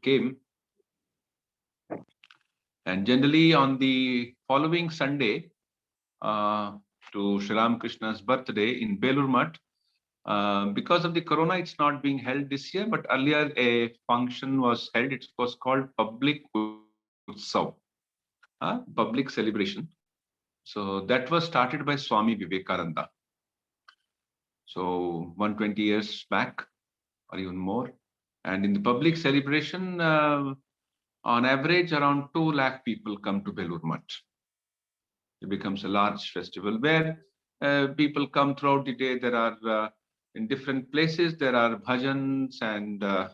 came. And generally on the following Sunday to Sri Ramakrishna's birthday in Belur Math, because of the corona, it's not being held this year, but earlier a function was held. It was called Public Utsav, public celebration. So that was started by Swami Vivekananda. So 120 years back or even more. And in the public celebration, on average, around 2 lakh people come to Belur Math. It becomes a large festival where people come throughout the day. There are in different places, there are bhajans and there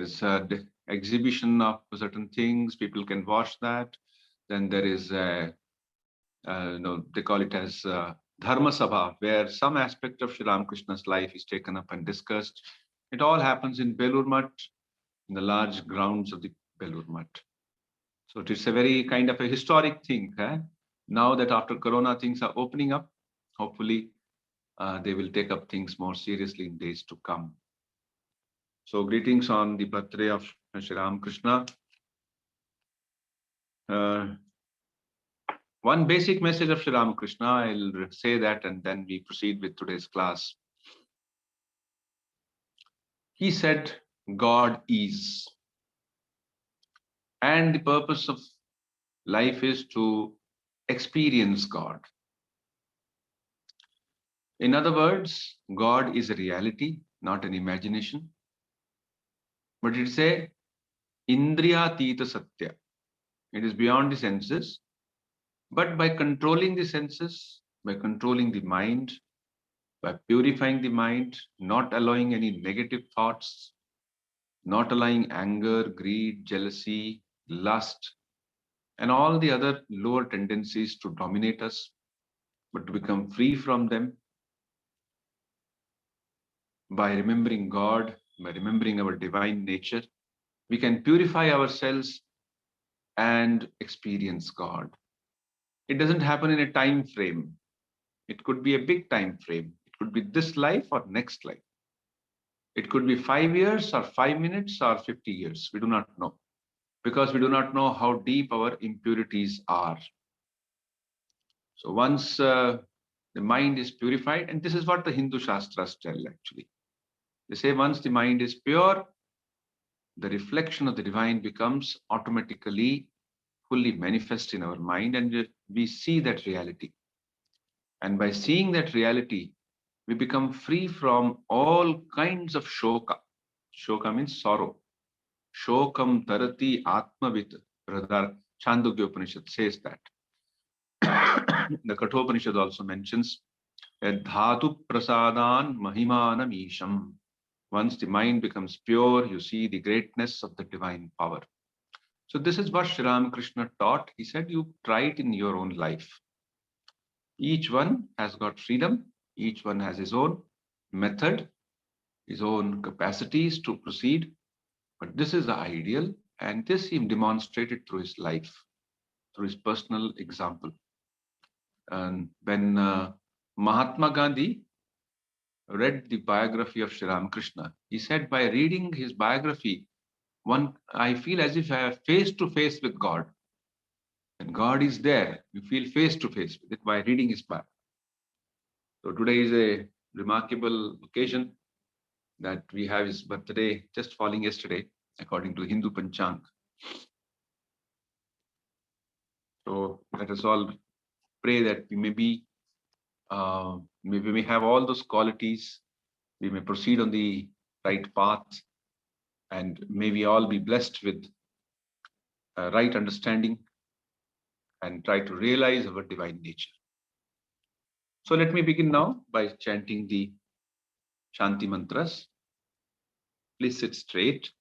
is an exhibition of certain things. People can watch that. Then there is, they call it as Dharma Sabha, where some aspect of Sri Ramakrishna's life is taken up and discussed. It all happens in Belur Math, in the large grounds of the Belur Math. So it is a very kind of a historic thing. Now that after Corona things are opening up, hopefully they will take up things more seriously in days to come. So greetings on the birthday of Sri Ramakrishna. One basic message of Sri Ramakrishna, I'll say that and then we proceed with today's class. He said, God is. And the purpose of life is to experience God. In other words, God is a reality, not an imagination. But it's a Indriyatita Satya. It is beyond the senses. But by controlling the senses, by controlling the mind, by purifying the mind, not allowing any negative thoughts, not allowing anger, greed, jealousy, lust, and all the other lower tendencies to dominate us, but to become free from them by remembering God, by remembering our divine nature, we can purify ourselves and experience God. It doesn't happen in a time frame. It could be a big time frame. It could be this life or next life. It could be 5 years or 5 minutes or 50 years. We do not know, because we do not know how deep our impurities are. So once the mind is purified, and this is what the Hindu Shastras tell actually. They say once the mind is pure, the reflection of the divine becomes automatically fully manifest in our mind, and we see that reality. And by seeing that reality, we become free from all kinds of shoka. Shoka means sorrow. Shokam tarati atmavit. Brother Chandogya Upanishad says that. The Kathopanishad also mentions dhatu prasadan mahimanam isham. Once the mind becomes pure, you see the greatness of the divine power. So this is what Sri Ramakrishna taught. He said, you try it in your own life. Each one has got freedom. Each one has his own method, his own capacities to proceed. But this is the ideal, and this he demonstrated through his life, through his personal example. And when Mahatma Gandhi read the biography of Sri Ramakrishna, he said, by reading his biography, I feel as if I am face to face with God. And God is there. You feel face to face with it by reading his biography. So today is a remarkable occasion that we have his birthday just falling yesterday, according to Hindu Panchang. So let us all pray that we may we may have all those qualities, we may proceed on the right path, and may we all be blessed with right understanding and try to realize our divine nature. So let me begin now by chanting the Shanti mantras. Please sit straight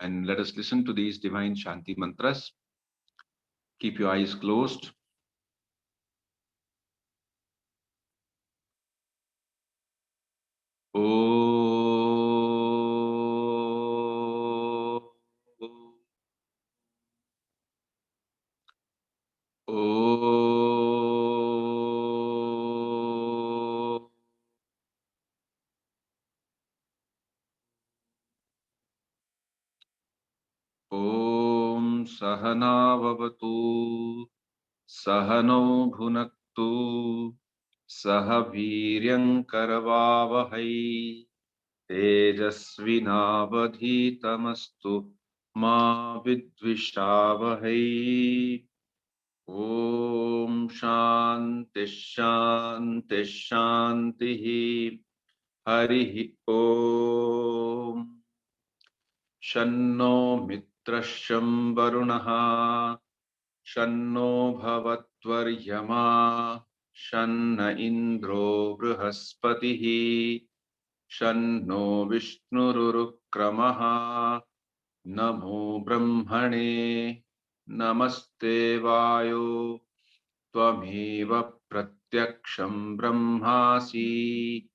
and let us listen to these divine Shanti mantras. Keep your eyes closed. Om Sahana Vavatu Sahano Bhunaktu Sahaviryam Karavavahai Tejasvinavadhitamastu Ma Vidvishavahai. Om Shanti Shanti Shanti Harihi Om. Shanno Mitrasham Varunaha Shanno Bhavatvaryama Shanna Indro Brihaspatihi Shanno Vishnurukramaha Namo Brahmane Namaste Vayo Tvameva Pratyaksham Brahmasi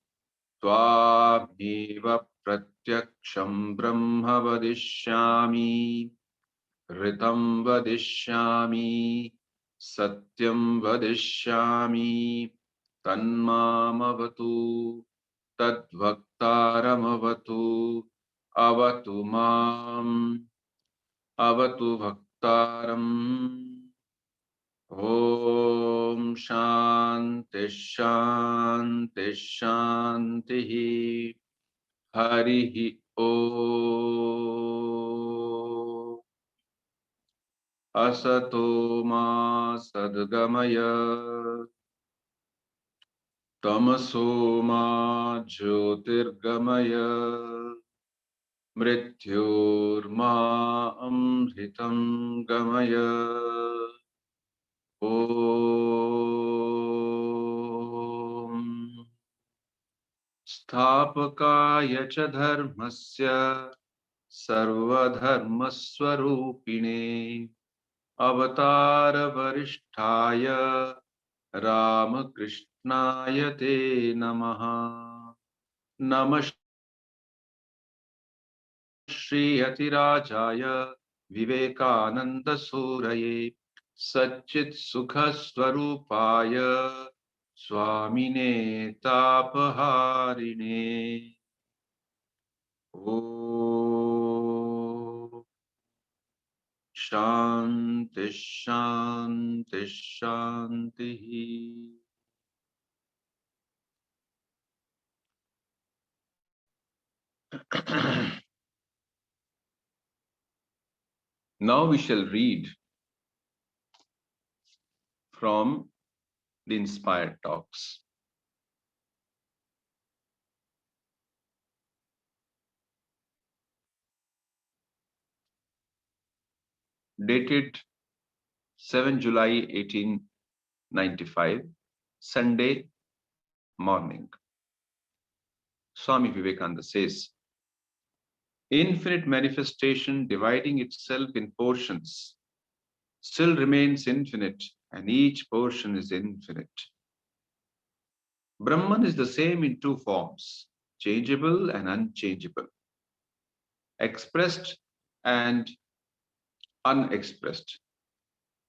Tvameva Pratyaksham Brahma Vadishyami Ritam Vadishyami Satyam Vadishyami Tanmamavatu Tadvaktaramavatu Avatu Mam Avatu Bhaktaram. Om Shanti Shanti Shanti Harihi Om. Asato Ma Sadgamaya Tamaso Ma Jyotirgamaya Mrityurma Amritam Gamaya. Om Sthapakaya cha dharmasya sarvadharmaswarupine avatara varishtaya Ramakrishnaya te namaha. Namah Shri Atirajaya Vivekananda Suraye Satchit Sukha Swarupaya Swamine Tapaharine. Om Shanti Shanti Shanti. Now we shall read from the Inspired Talks. Dated 7 July 1895, Sunday morning. Swami Vivekananda says, infinite manifestation dividing itself in portions still remains infinite, and each portion is infinite. Brahman is the same in two forms, changeable and unchangeable, expressed and unexpressed.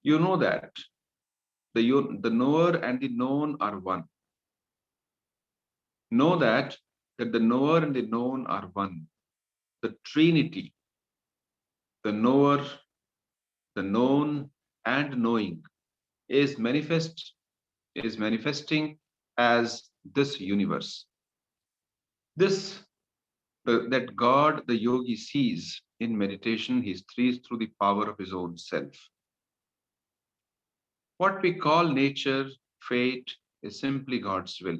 You know that the knower and the known are one. Know that the knower and the known are one. The Trinity, the knower, the known, and knowing is manifesting as this universe. This that God the yogi sees in meditation, he sees through the power of his own self. What we call nature, fate, is simply God's will.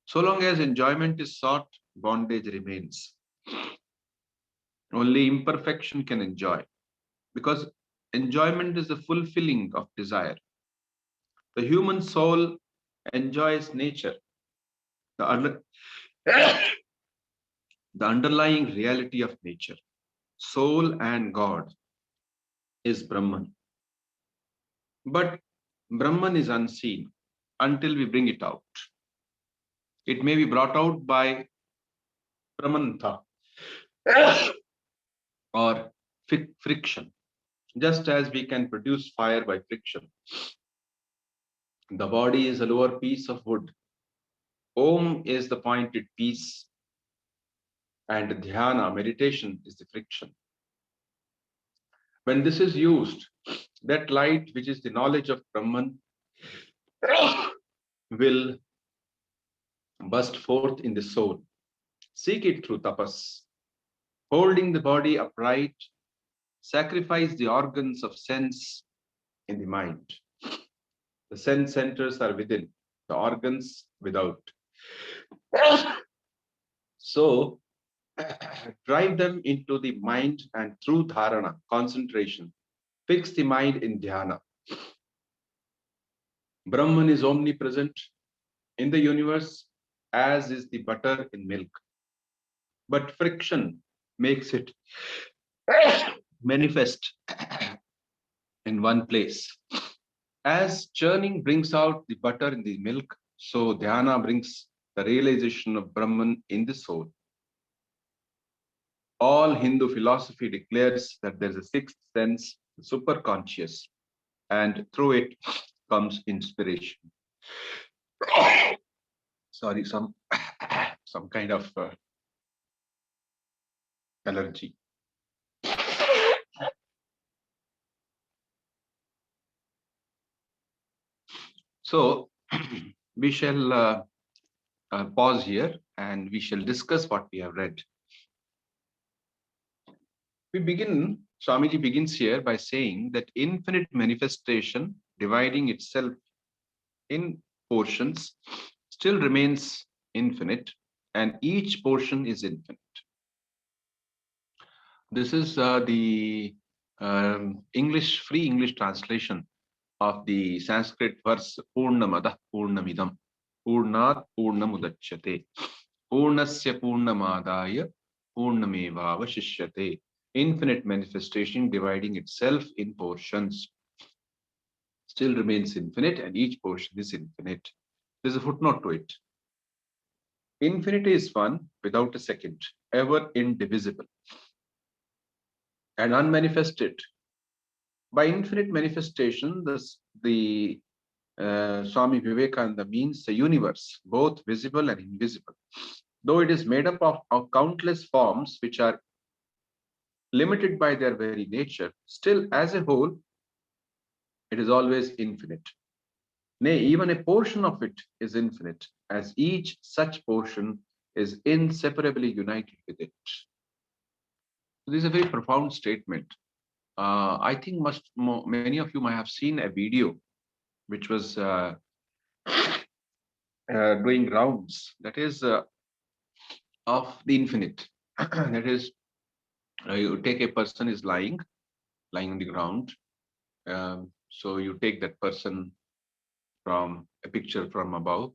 So long as enjoyment is sought, bondage remains. Only imperfection can enjoy, because enjoyment is the fulfilling of desire. The human soul enjoys nature. The, the underlying reality of nature, soul and God, is Brahman. But Brahman is unseen until we bring it out. It may be brought out by Pramanta or friction, just as we can produce fire by friction. The body is a lower piece of wood. Om is the pointed piece, and dhyana, meditation, is the friction. When this is used, that light, which is the knowledge of Brahman, will burst forth in the soul. Seek it through tapas, holding the body upright, sacrifice the organs of sense in the mind. The sense centers are within, the organs without. So, drive them into the mind, and through dharana, concentration, fix the mind in dhyana. Brahman is omnipresent in the universe, as is the butter in milk. But friction makes it manifest in one place. As churning brings out the butter in the milk, so dhyana brings the realization of Brahman in the soul. All Hindu philosophy declares that there's a sixth sense, the superconscious, and through it comes inspiration. Sorry, some kind of allergy. So we shall pause here and we shall discuss what we have read. Swamiji begins here by saying that infinite manifestation dividing itself in portions still remains infinite, and each portion is infinite. This is the free English translation of the Sanskrit verse Purnamada Purnamidam Purnat Purnamudachyate Purnasya Purnamadaya Purnamevavashishyate. Infinite manifestation dividing itself in portions still remains infinite, and each portion is infinite. There's a footnote to it. Infinity is one without a second, ever indivisible and unmanifested. By infinite manifestation, the Swami Vivekananda means the universe, both visible and invisible. Though it is made up of countless forms which are limited by their very nature, still as a whole, it is always infinite. Nay, even a portion of it is infinite, as each such portion is inseparably united with it. So this is a very profound statement. I think many of you might have seen a video which was doing rounds, that is of the infinite. That is, you take a person is lying on the ground. So you take that person from a picture from above,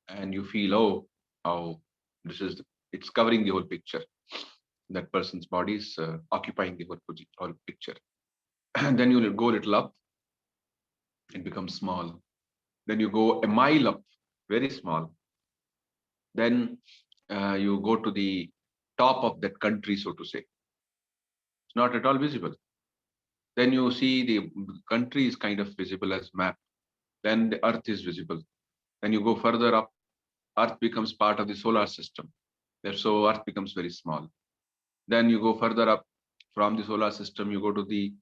and you feel, oh, how it's covering the whole picture. That person's body is occupying the whole picture. And then you will go a little up, it becomes small. Then you go a mile up, very small. Then you go to the top of that country, so to say. It's not at all visible. Then you see the country is kind of visible as map. Then the earth is visible. Then you go further up, earth becomes part of the solar system. So earth becomes very small. Then you go further up from the solar system, you go to the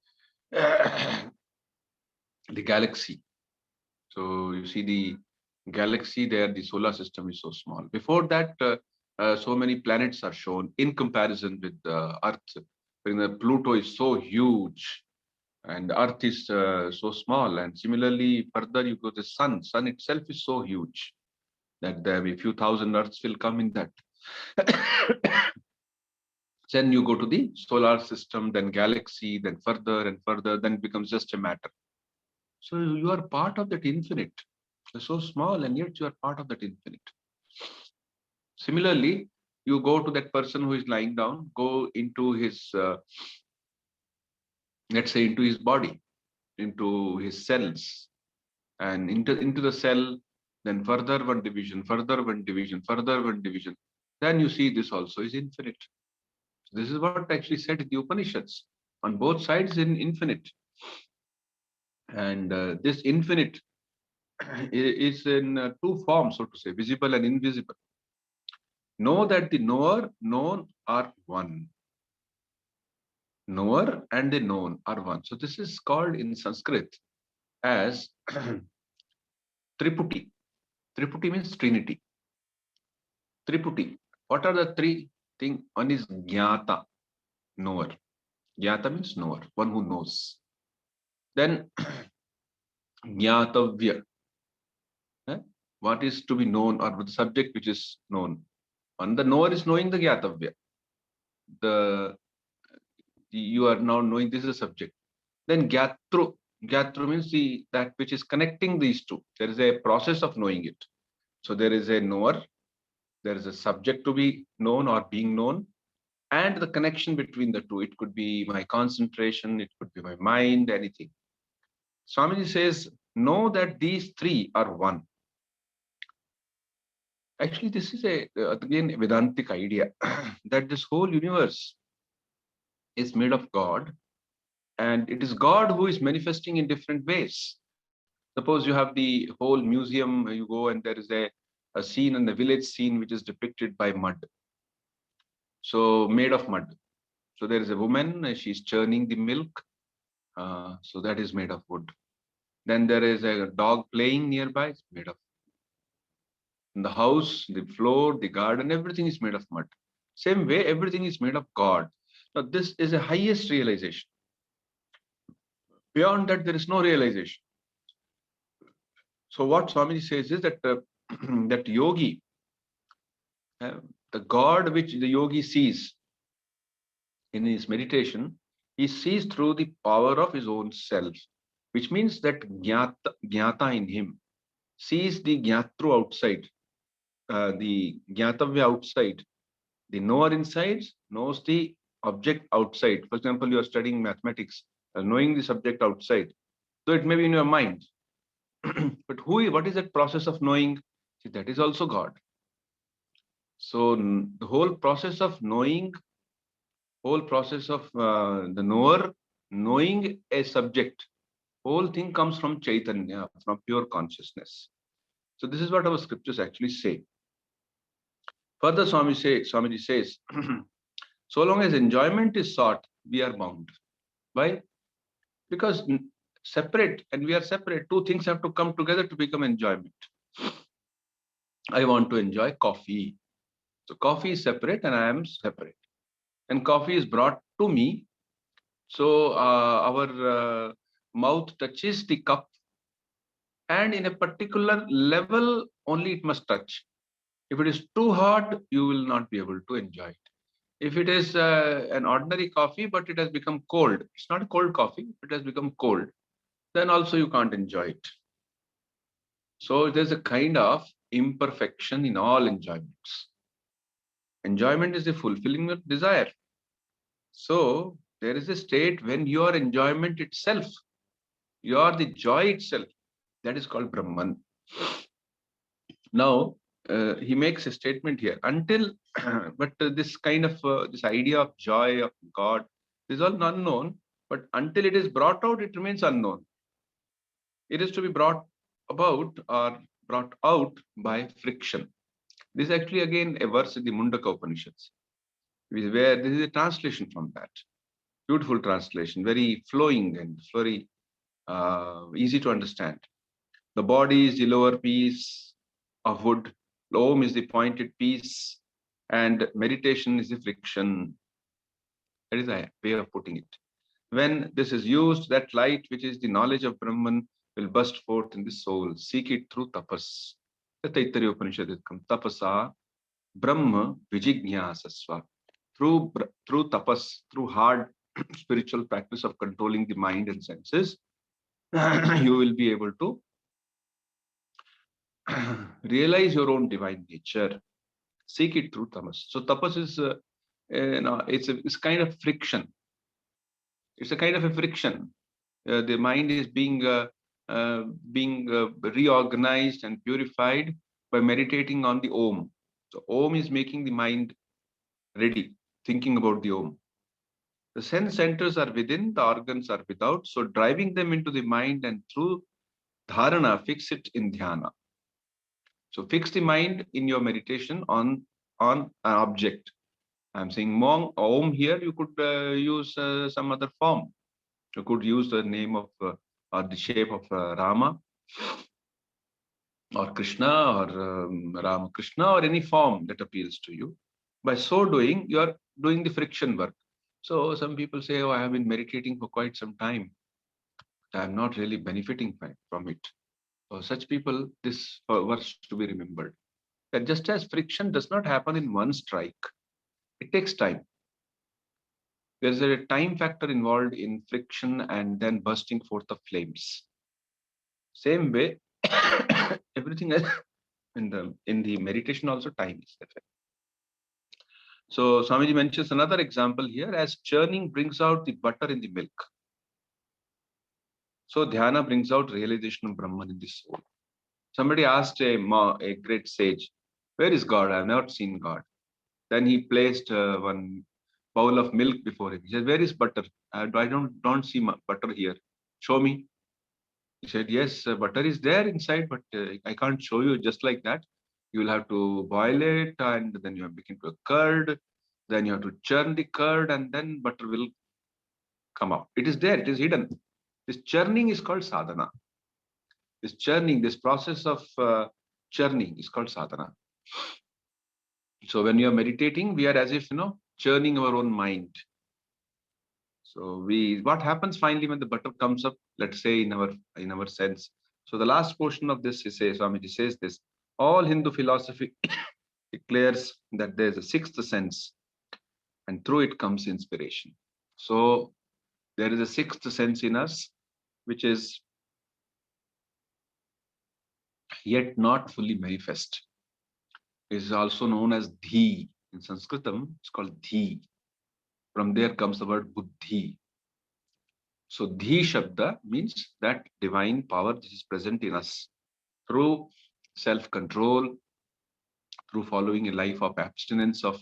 galaxy. So you see the galaxy there, the solar system is so small. Before that, so many planets are shown in comparison with the Earth. Pluto is so huge, and Earth is so small. And similarly, further you go to the sun. Sun itself is so huge that there will be a few thousand Earths will come in that. Then you go to the solar system, then galaxy, then further and further, then it becomes just a matter. So you are part of that infinite. You're so small, and yet you are part of that infinite. Similarly, you go to that person who is lying down, go into his, let's say, into his body, into his cells, and into the cell, then further one division, further one division, further one division. Then you see this also is infinite. So this is what actually said in the Upanishads. On both sides, in infinite. And this infinite is in two forms, so to say, visible and invisible. Know that the knower, known are one. Knower and the known are one. So this is called in Sanskrit as Triputi. Triputi means Trinity. Triputi. What are the three things? One is Jnata, knower. Jnata means knower, one who knows. Then Jnatavya, what is to be known or the subject which is known. And the knower is knowing the Jnatavya. The you are now knowing this is a subject. Then Gyatru. Gyatru means that which is connecting these two. There is a process of knowing it. So there is a knower, there is a subject to be known or being known, and the connection between the two. It could be my concentration, it could be my mind, anything. Swamiji says, know that these three are one. Actually, this is again Vedantic idea that this whole universe is made of God, and it is God who is manifesting in different ways. Suppose you have the whole museum, you go and there is a scene in the village scene which is depicted by mud. So made of mud. So there is a woman, she's churning the milk. So that is made of wood. Then there is a dog playing nearby, it's made of. In the house, the floor, the garden, everything is made of mud. Same way, everything is made of God. Now this is the highest realization. Beyond that, there is no realization. So what Swamiji says is that that yogi, the God which the yogi sees in his meditation, he sees through the power of his own self, which means that jnata in him sees the jnatru outside, the jnatavya outside. The knower inside knows the object outside. For example, you are studying mathematics, knowing the subject outside. So it may be in your mind. But what is that process of knowing? See, that is also God. So the whole process of knowing, whole process of the knower knowing a subject, whole thing comes from Chaitanya, from pure consciousness. So this is what our scriptures actually say. Further, Swamiji says, so long as enjoyment is sought, we are bound. Why? Because separate, and we are separate. Two things have to come together to become enjoyment. I want to enjoy coffee. So coffee is separate and I am separate. And coffee is brought to me. So our mouth touches the cup, and in a particular level only it must touch. If it is too hot, you will not be able to enjoy it. If it is an ordinary coffee, but it has become cold, it's not a cold coffee, it has become cold, then also you can't enjoy it. So there's a kind of imperfection in all enjoyments. Enjoyment is the fulfilling of desire. So there is a state when you are enjoyment itself, you are the joy itself. That is called Brahman. Now, he makes a statement here. Until, but this kind of, this idea of joy of God is all unknown. But until it is brought out, it remains unknown. It is to be brought about or brought out by friction. This is actually again a verse in the Mundaka Upanishads, where this is a translation from that. Beautiful translation, very flowing and very easy to understand. The body is the lower piece of wood, Om is the pointed piece, and meditation is the friction. That is a way of putting it. When this is used, that light, which is the knowledge of Brahman, will burst forth in the soul. Seek it through tapas. The Taittiriya Upanishad comes. Tapasa Brahma Vijignyasasva. Through tapas, through hard spiritual practice of controlling the mind and senses, you will be able to realize your own divine nature. Seek it through tapas. So tapas is, it's kind of friction. It's a kind of a friction. The mind is being reorganized and purified by meditating on the Om. So Om is making the mind ready, thinking about the Om. The sense centers are within, the organs are without. So driving them into the mind and through dharana, fix it in dhyana. So fix the mind in your meditation on on an object. I'm saying Mong, Om here, you could use some other form. You could use the name of or the shape of Rama or Krishna or Ramakrishna or any form that appeals to you. By so doing, you are doing the friction work. So some people say, oh, I have been meditating for quite some time. I am not really benefiting from it. For such people, this verse to be remembered. That just as friction does not happen in one strike, it takes time. There's a time factor involved in friction and then bursting forth of flames. Same way, everything else in the meditation also time is effect. So Swamiji mentions another example here as churning brings out the butter in the milk. So dhyana brings out realization of Brahman in the soul. Somebody asked a great sage, where is God? I have not seen God. Then he placed one bowl of milk before him. He said, where is butter? I don't see butter here. Show me. He said, yes, butter is there inside, but I can't show you just like that. You will have to boil it, and then you have to make it a curd. Then you have to churn the curd, and then butter will come out. It is there. It is hidden. This churning is called sadhana. This churning, this process of churning is called sadhana. So when you are meditating, we are as if, churning our own mind. So what happens finally when the butter comes up, let's say in our sense. So the last portion of this, Swamiji says this, all Hindu philosophy declares that there is a sixth sense and through it comes inspiration. So there is a sixth sense in us, which is yet not fully manifest. It is also known as dhi. In Sanskritam, it's called dhi. From there comes the word buddhi. So dhi shabda means that divine power which is present in us through self-control, through following a life of abstinence of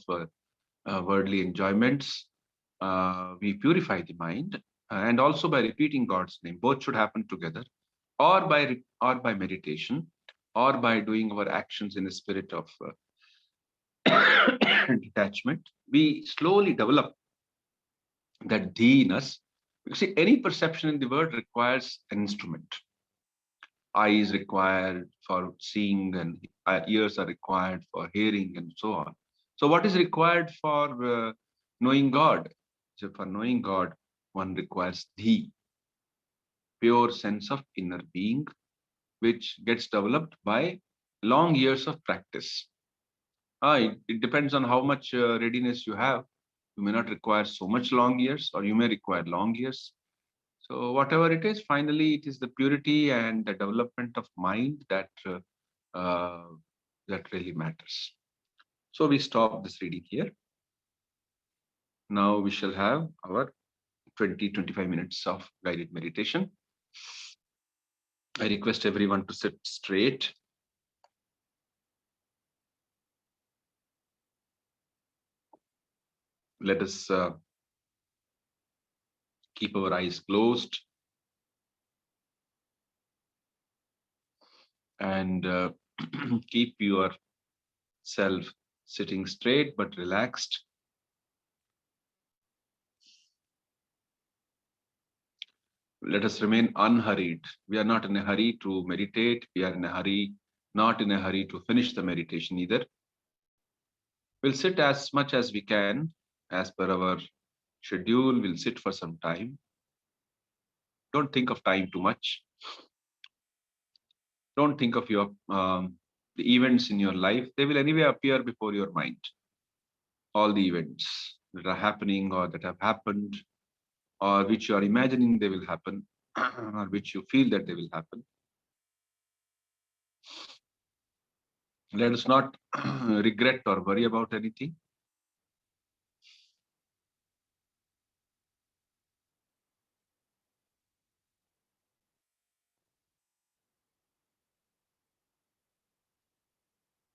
worldly enjoyments. We purify the mind, and also by repeating God's name. Both should happen together, or by meditation, or by doing our actions in a spirit of detachment. We slowly develop that dhi in us. You see, any perception in the world requires an instrument. Eyes required for seeing, and ears are required for hearing, and so on. So what is required for knowing God? So for knowing God, one requires the pure sense of inner being, which gets developed by long years of practice. It depends on how much readiness you have. You may not require so much long years, or you may require long years. So whatever it is, finally, it is the purity and the development of mind that really matters. So we stop this reading here. Now we shall have our 20-25 minutes of guided meditation. I request everyone to sit straight. Let us keep our eyes closed and keep yourself sitting straight but relaxed. Let us remain unhurried. We are not in a hurry to meditate. We are not in a hurry to finish the meditation either. We'll sit as much as we can as per our schedule. We'll sit for some time. Don't think of time too much. Don't think of the events in your life. They will anyway appear before your mind. All the events that are happening or that have happened, or which you are imagining they will happen, or which you feel that they will happen. Let us not regret or worry about anything.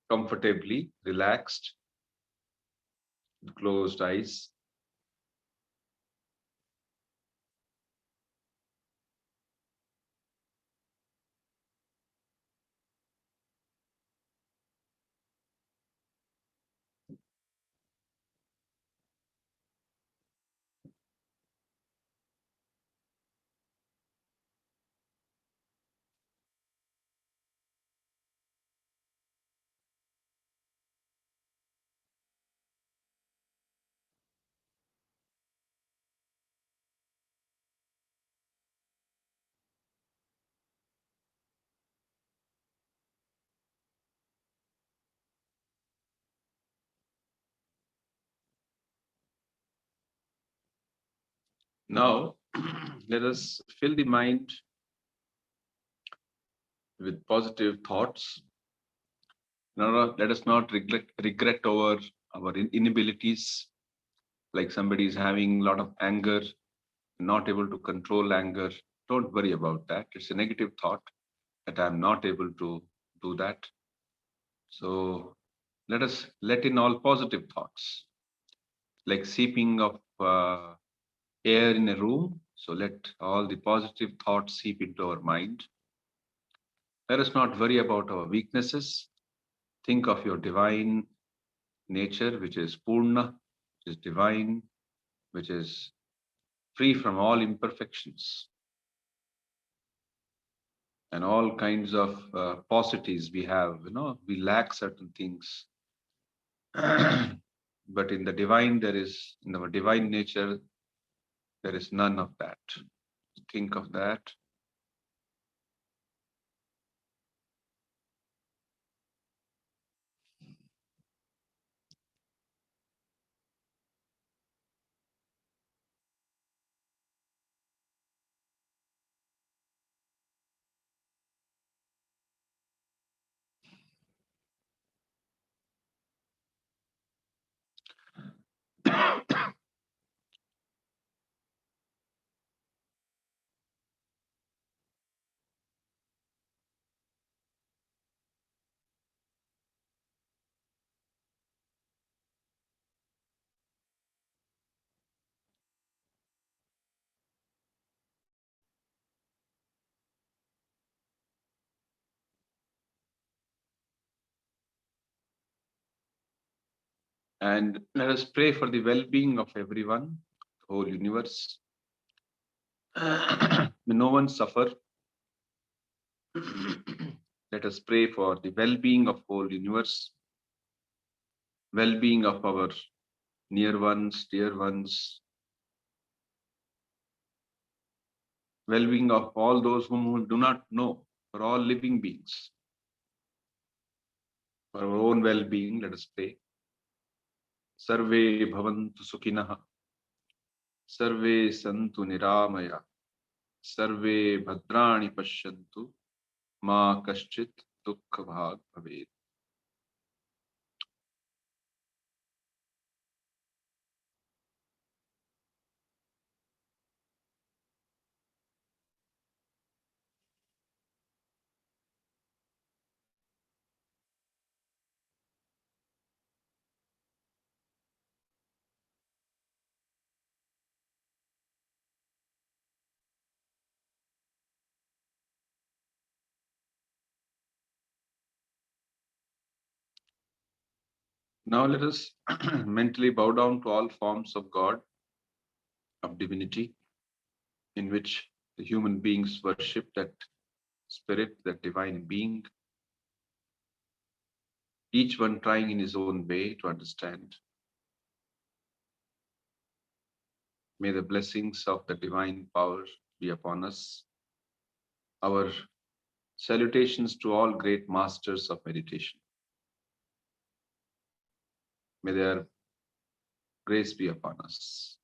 Comfortably, relaxed, with closed eyes. Now, let us fill the mind with positive thoughts. No, let us not regret over our inabilities. Like somebody is having a lot of anger, not able to control anger. Don't worry about that. It's a negative thought that I'm not able to do that. So let us let in all positive thoughts, like seeping of air in a room. So let all the positive thoughts seep into our mind. Let us not worry about our weaknesses. Think of your divine nature, which is Purna, which is divine, which is free from all imperfections and all kinds of paucities we have. We lack certain things. But in the divine, in our divine nature, there is none of that. Think of that. And let us pray for the well-being of everyone, the whole universe. May no one suffer. Let us pray for the well-being of whole universe, well-being of our near ones, dear ones, well-being of all those whom we do not know, for all living beings. For our own well-being, let us pray. Sarve bhavantu sukhinah, sarve santu niramaya, sarve bhadrani pashyantu, ma kaschit dukkha bhag bhaved. Now let us mentally bow down to all forms of God, of divinity, in which the human beings worship that spirit, that divine being, each one trying in his own way to understand. May the blessings of the divine power be upon us. Our salutations to all great masters of meditation. May their grace be upon us.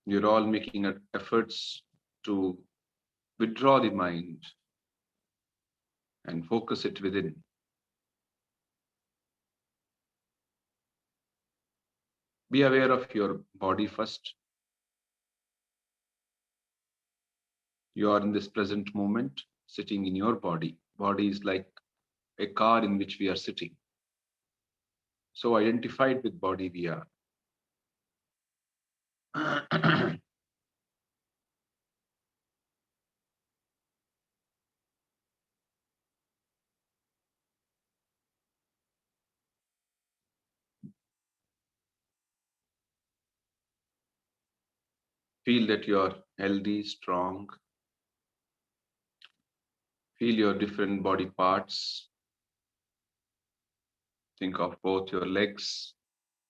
You're all making efforts to withdraw the mind and focus it within. Be aware of your body first. You are in this present moment, sitting in your body. Body is like a car in which we are sitting. So identified with body we are. Feel that you are healthy, strong. Feel your different body parts. Think of both your legs,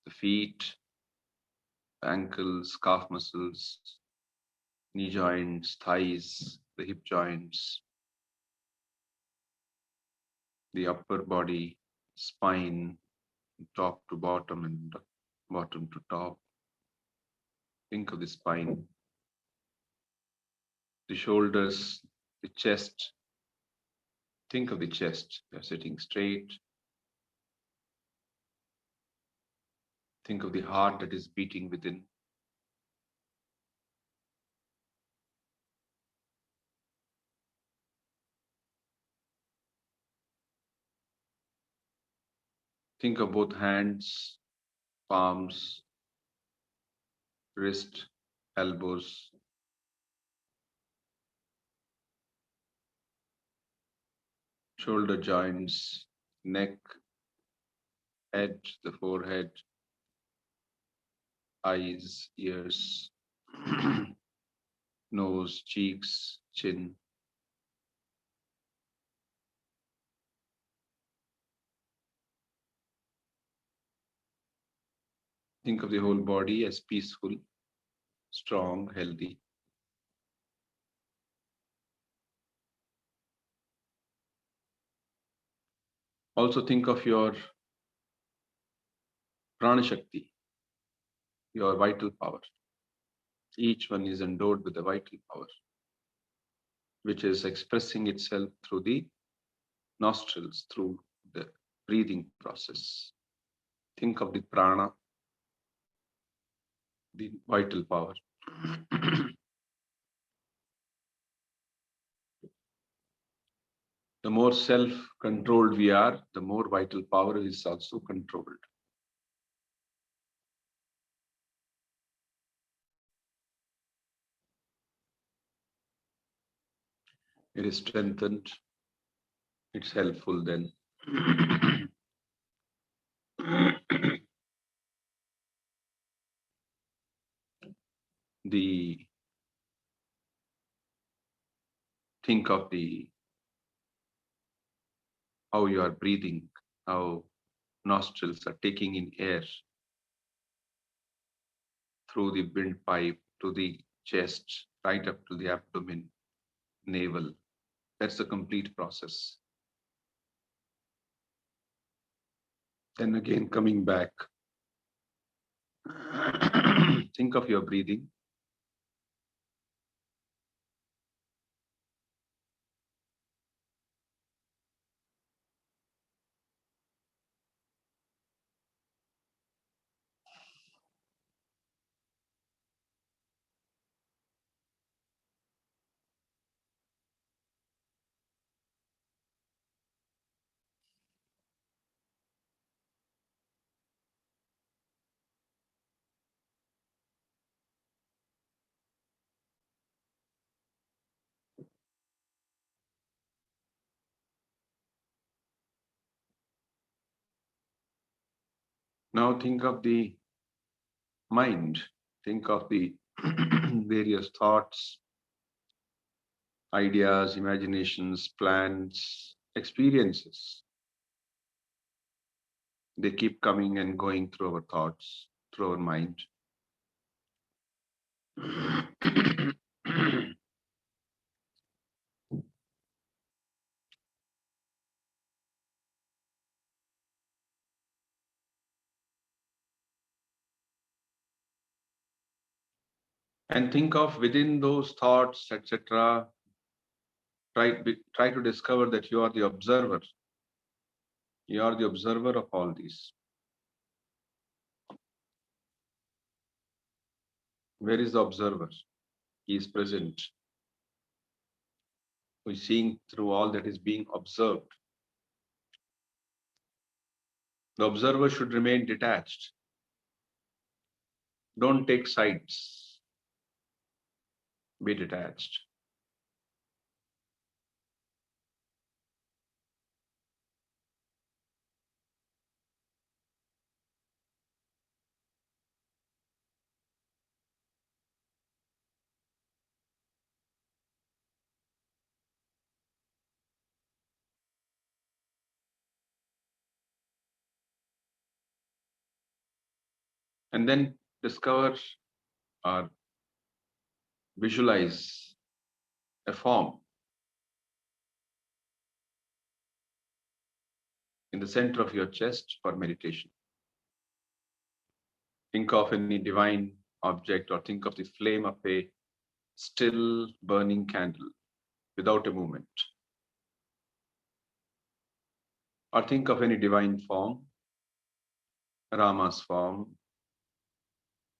the feet, the ankles, calf muscles, knee joints, thighs, the hip joints, the upper body, spine, top to bottom, and bottom to top. Think of the spine, the shoulders, the chest. Think of the chest. You're sitting straight. Think of the heart that is beating within. Think of both hands, palms, wrist, elbows, shoulder joints, neck, head, the forehead, eyes, ears, nose, cheeks, chin. Think of the whole body as peaceful, strong, healthy. Also think of your prana shakti, your vital power. Each one is endowed with a vital power, which is expressing itself through the nostrils, through the breathing process. Think of the prana, the vital power. The more self-controlled we are, the more vital power is also controlled. It is strengthened. It's helpful then. The think of the how you are breathing, how nostrils are taking in air through the windpipe to the chest, right up to the abdomen, navel. That's the complete process. Then again, coming back, think of your breathing. Now think of the mind. Think of the various thoughts, ideas, imaginations, plans, experiences. They keep coming and going through our thoughts, through our mind. And think of within those thoughts, etc. Try to discover that you are the observer. You are the observer of all these. Where is the observer? He is present. Who is seeing through all that is being observed. The observer should remain detached. Don't take sides. Be detached. And then discover or visualize a form in the center of your chest for meditation. Think of any divine object, or think of the flame of a still burning candle without a movement. Or think of any divine form, Rama's form,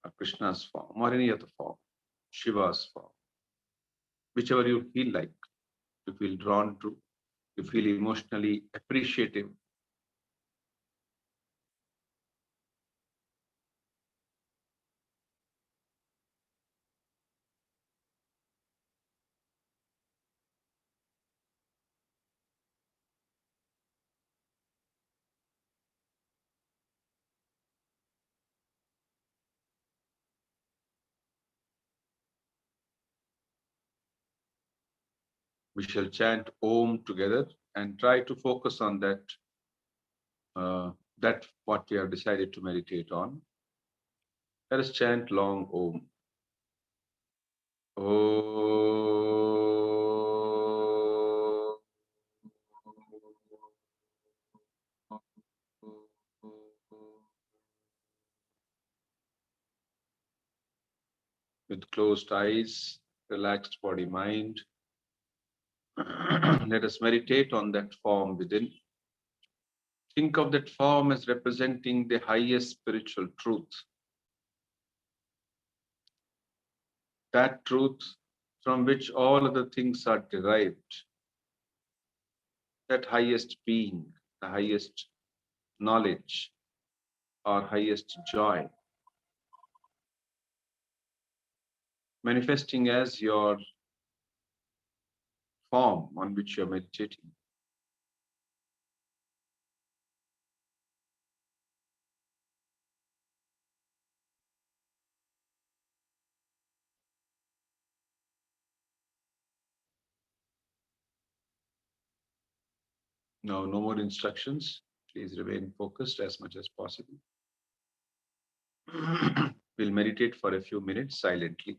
or Krishna's form, or any other form, Shiva's form, whichever you feel like, you feel drawn to, you feel emotionally appreciative. We shall chant Om together and try to focus on that what we have decided to meditate on. Let us chant long Om. With closed eyes, relaxed body, mind, let us meditate on that form within. Think of that form as representing the highest spiritual truth. That truth from which all other things are derived. That highest being, the highest knowledge, or highest joy, manifesting as your form on which you're meditating. Now, no more instructions. Please remain focused as much as possible. We'll meditate for a few minutes silently.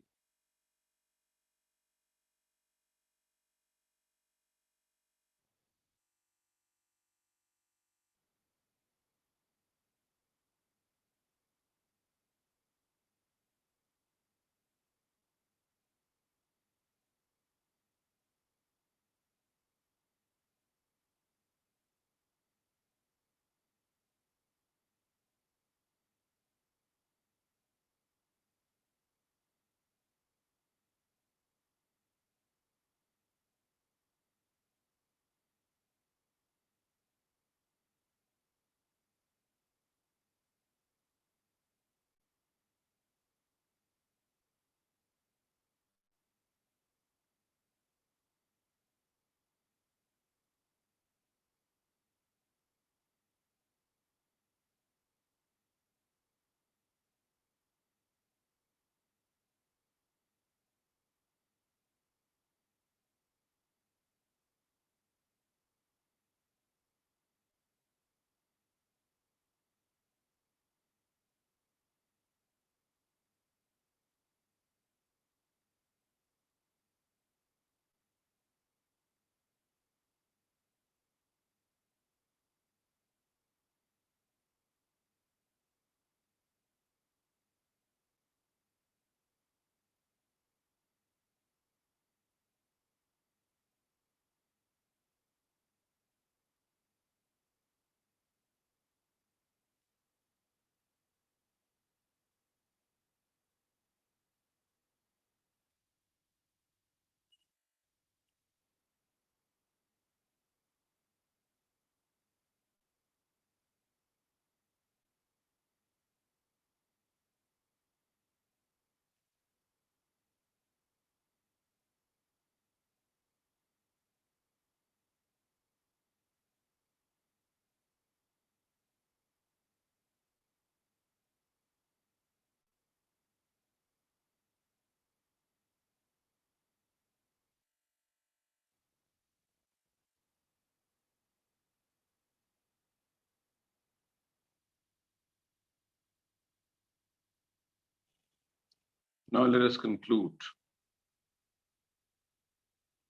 Now let us conclude.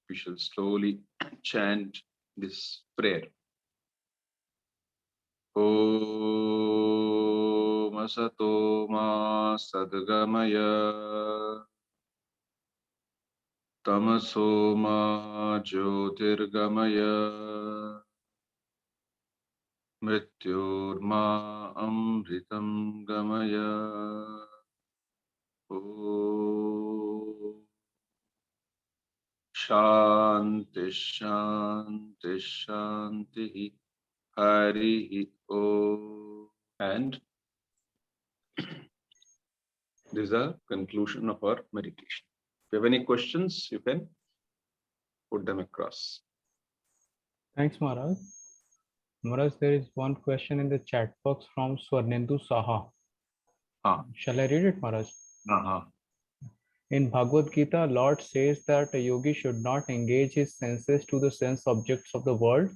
We shall slowly chant this prayer. Om Tamasato ma sadgamaya Tamaso ma jyotirgamaya Mrityorma amritam gamaya. Om Shanti Shanti Shanti Hari Om. And this is the conclusion of our meditation. If you have any questions, you can put them across. Thanks, Maharaj. Maharaj, there is one question in the chat box from Swarnendu Saha. Shall I read it, Maharaj? In Bhagavad Gita, Lord says that a yogi should not engage his senses to the sense objects of the world,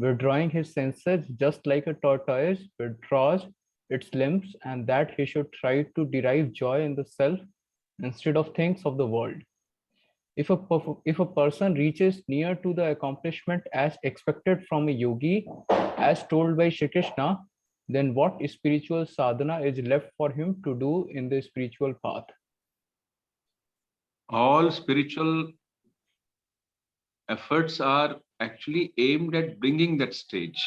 withdrawing his senses just like a tortoise withdraws its limbs, and that he should try to derive joy in the self instead of things of the world. If a person reaches near to the accomplishment as expected from a yogi, as told by Shri Krishna, then what spiritual sadhana is left for him to do in the spiritual path? All spiritual efforts are actually aimed at bringing that stage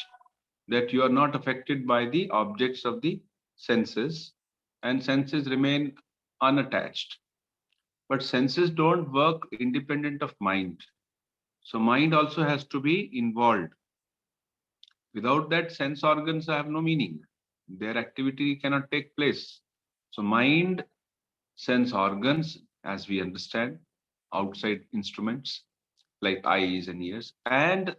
that you are not affected by the objects of the senses, and senses remain unattached. But senses don't work independent of mind. So mind also has to be involved. Without that, sense organs have no meaning. Their activity cannot take place. So mind, sense organs, as we understand, outside instruments like eyes and ears, and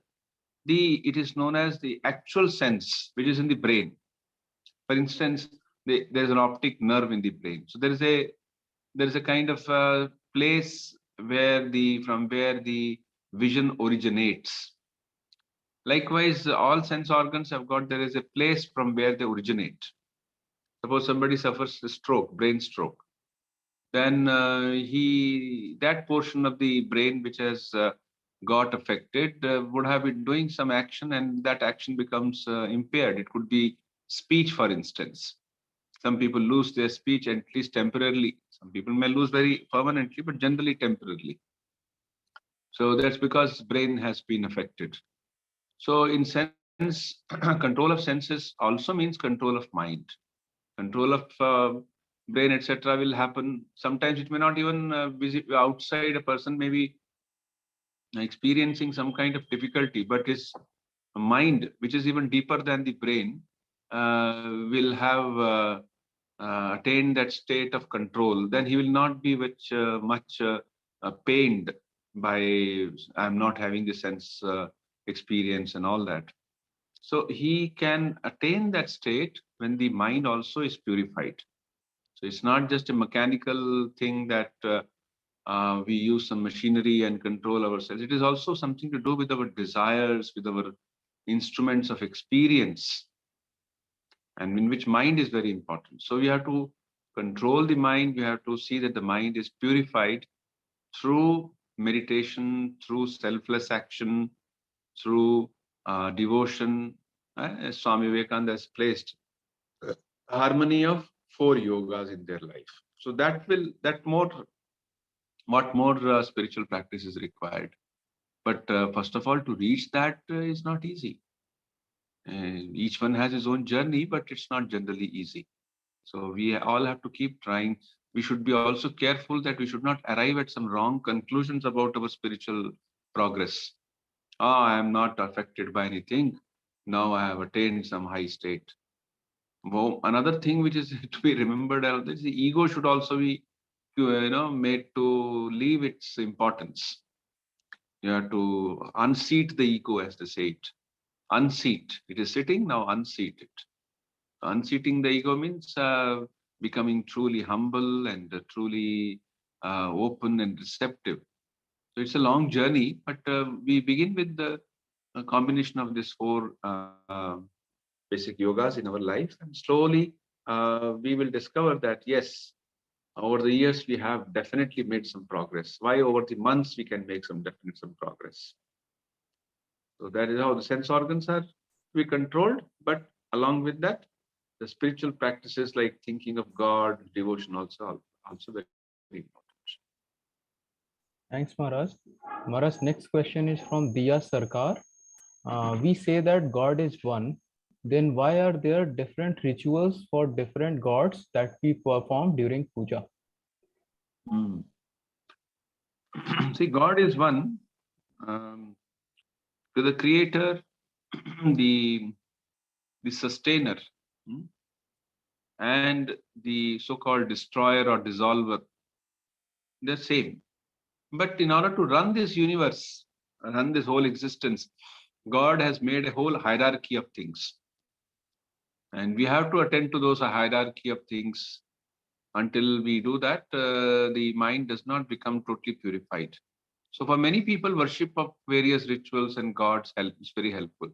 it is known as the actual sense, which is in the brain. For instance, there is an optic nerve in the brain. So there is a kind of place from where the vision originates. Likewise, all sense organs have got, there is a place from where they originate. Suppose somebody suffers a stroke, brain stroke, then that portion of the brain which has got affected would have been doing some action, and that action becomes impaired. It could be speech, for instance. Some people lose their speech, at least temporarily. Some people may lose very permanently, but generally temporarily. So that's because brain has been affected. So in sense, control of senses also means control of mind. Control of brain, etc. will happen. Sometimes it may not even visit outside. A person may be experiencing some kind of difficulty, but his mind, which is even deeper than the brain, will have attained that state of control. Then he will not be much pained by I'm not having the sense experience and all that. So he can attain that state when the mind also is purified. So it's not just a mechanical thing that we use some machinery and control ourselves. It is also something to do with our desires, with our instruments of experience, and in which mind is very important. So we have to control the mind. We have to see that the mind is purified through meditation, through selfless action, through devotion. As Swami Vivekananda has placed harmony of 4 yogas in their life. So what more spiritual practice is required. But first of all, to reach that is not easy. Each one has his own journey, but it's not generally easy. So we all have to keep trying. We should be also careful that we should not arrive at some wrong conclusions about our spiritual progress. I am not affected by anything. Now I have attained some high state. Well, another thing which is to be remembered is the ego should also be made to leave its importance. You have to unseat the ego, as they say it. Unseat. It is sitting, now unseat it. Unseating the ego means becoming truly humble and truly open and receptive. So it's a long journey, but we begin with the combination of these 4 basic yogas in our life, and slowly we will discover that yes, over the years we have definitely made some progress. Why over the months we can make some progress. So that is how the sense organs are to be controlled, but along with that, the spiritual practices like thinking of God, devotion also very important. Thanks, Maharaj. Maharaj, next question is from Diya Sarkar. We say that God is one. Then why are there different rituals for different gods that we perform during puja? See, God is one. To the creator, the sustainer, and the so-called destroyer or dissolver, they're same. But in order to run this universe, run this whole existence, God has made a whole hierarchy of things. And we have to attend to those hierarchy of things. Until we do that, the mind does not become totally purified. So for many people, worship of various rituals and gods is very helpful.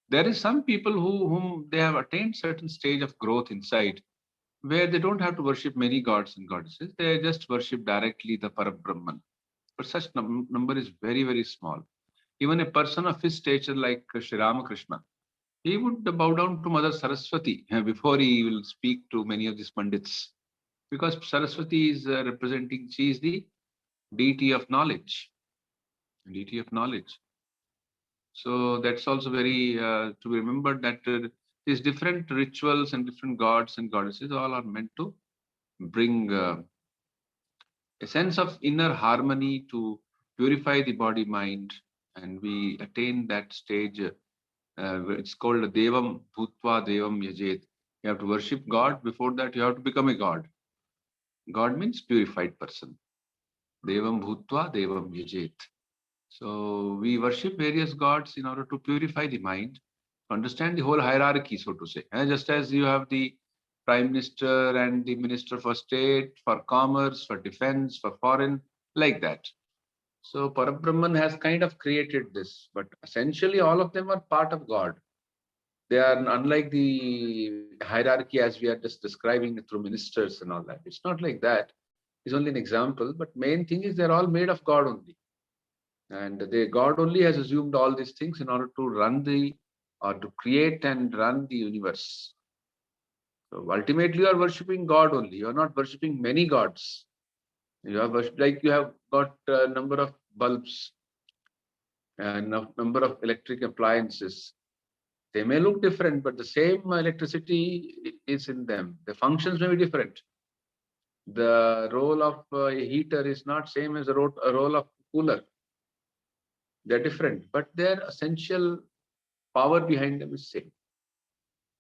There is some people whom they have attained certain stage of growth inside, where they don't have to worship many gods and goddesses. They just worship directly the Parabrahman. But such number is very, very small. Even a person of his stature like Sri Ramakrishna, he would bow down to Mother Saraswati before he will speak to many of these pandits. Because Saraswati is representing, she is the deity of knowledge. Deity of knowledge. So that's also very to be remembered that these different rituals and different gods and goddesses all are meant to bring a sense of inner harmony to purify the body mind, and we attain that stage. It's called Devam Bhutva Devam Yajet. You have to worship God. Before that, you have to become a god. God means purified person. Devam Bhutva Devam Yajet. So we worship various gods in order to purify the mind, to understand the whole hierarchy, so to say. And just as you have the Prime Minister and the Minister for State, for Commerce, for Defense, for Foreign, like that. So Parabrahman has kind of created this, but essentially all of them are part of God. They are unlike the hierarchy as we are just describing it through ministers and all that. It's not like that. It's only an example, but main thing is they're all made of God only. And God only has assumed all these things in order to run or to create and run the universe. So ultimately you are worshipping God only. You are not worshipping many gods. You are like you have got a number of bulbs and a number of electric appliances. They may look different, but the same electricity is in them. The functions may be different. The role of a heater is not same as a role of cooler. They're different, but their essential power behind them is same.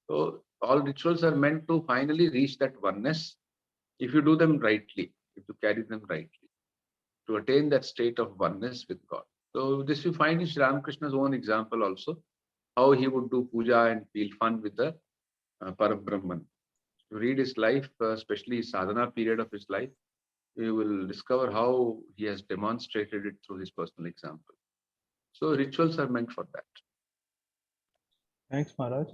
So all rituals are meant to finally reach that oneness if you do them rightly, if you carry them rightly, to attain that state of oneness with God. So this you find in Sri Ramakrishna's own example also, how he would do puja and feel fun with the Parabrahman. You read his life, especially his sadhana period of his life, you will discover how he has demonstrated it through his personal example. So rituals are meant for that. Thanks, Maharaj.